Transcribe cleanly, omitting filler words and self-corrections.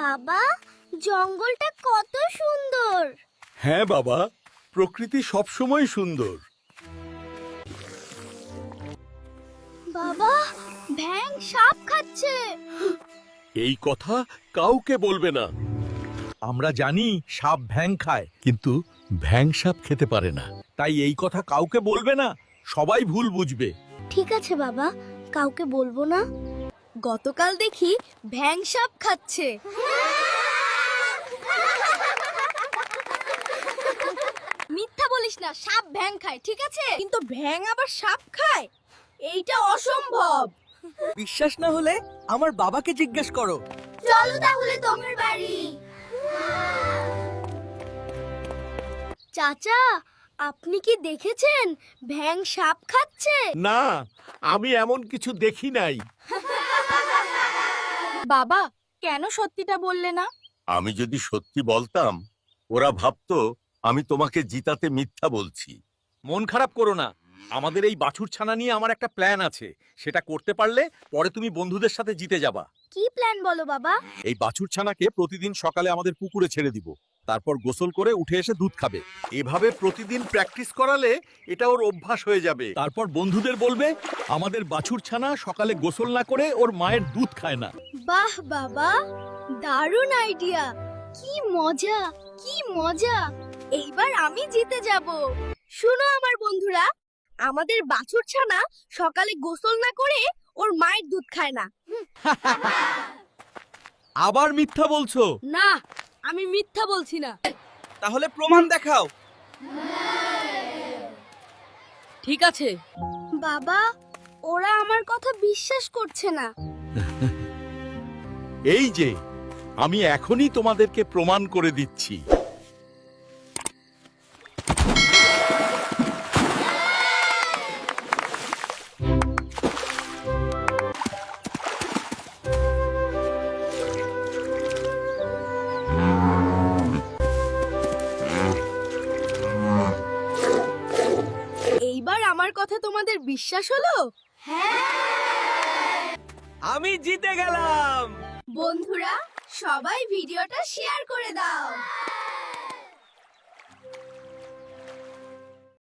বাবা, জঙ্গলটা কত সুন্দর। হ্যাঁ বাবা, প্রকৃতি সবসময় সুন্দর। বাবা, ব্যাঙ সাপ খাচ্ছে। এই কথা কাউকে বলবে না। আমরা জানি সাপ ভ্যাং খায়, কিন্তু ভ্যাং সাপ খেতে পারে না। তাই এই কথা কাউকে বলবে না, সবাই ভুল বুঝবে। ঠিক আছে বাবা, কাউকে বলবো না। গতকাল দেখি ব্যাঙ সাপ খাচ্ছে। মিথ্যা বলিস না, সাপ ব্যাঙ খায়, ঠিক আছে? কিন্তু ব্যাঙ আবার সাপ খায়, এইটা অসম্ভব। বিশ্বাস না হলে আমার বাবাকে জিজ্ঞেস করো। চলো তাহলে তোমার বাড়ি। চাচা, আপনি কি দেখেছেন ব্যাঙ সাপ খাচ্ছে? না, আমি এমন কিছু দেখি নাই। বাবা, কেন সত্যিটা বললে না? আমি যদি সত্যি বলতাম, ওরা ভাবতো আমি তোমাকে জিতাতে মিথ্যা বলছি। মন খারাপ করো না, আমাদের এই বাছুর ছানা নিয়ে আমার একটা প্ল্যান আছে। সেটা করতে পারলে পরে তুমি বন্ধুদের সাথে জিতে যাবা। কি প্ল্যান বলো বাবা? এই বাছুর ছানাকে প্রতিদিন সকালে আমাদের পুকুরে ছেড়ে দিব, তারপর গোসল করে উঠে এসে দুধ খাবে। এভাবে প্রতিদিন প্র্যাকটিস করালে এটা ওর অভ্যাস হয়ে যাবে। তারপর বন্ধুদের বলবে আমাদের বাছুর ছানা সকালে গোসল না করে ওর মায়ের দুধ খায় না। বাহ বাবা, দারুণ আইডিয়া। কি মজা, কি মজা। এইবার আমি জিতে যাব। শুনো আমার বন্ধুরা, আমাদের বাছুর ছানা সকালে গোসল না করে ওর মায়ের দুধ খায় না। আবার মিথ্যা বলছো? না, আমি মিথ্যা বলছি না। তাহলে প্রমাণ দেখাও। ঠিক আছে। বাবা, ওরা আমার কথা বিশ্বাস করছে না। এই যে, আমি এখনই তোমাদেরকে প্রমাণ করে দিচ্ছি। এইবার আমার কথা তোমাদের বিশ্বাস হলো? আমি জিতে গেলাম। বন্ধুরা, সবাই ভিডিওটা শেয়ার করে দাও।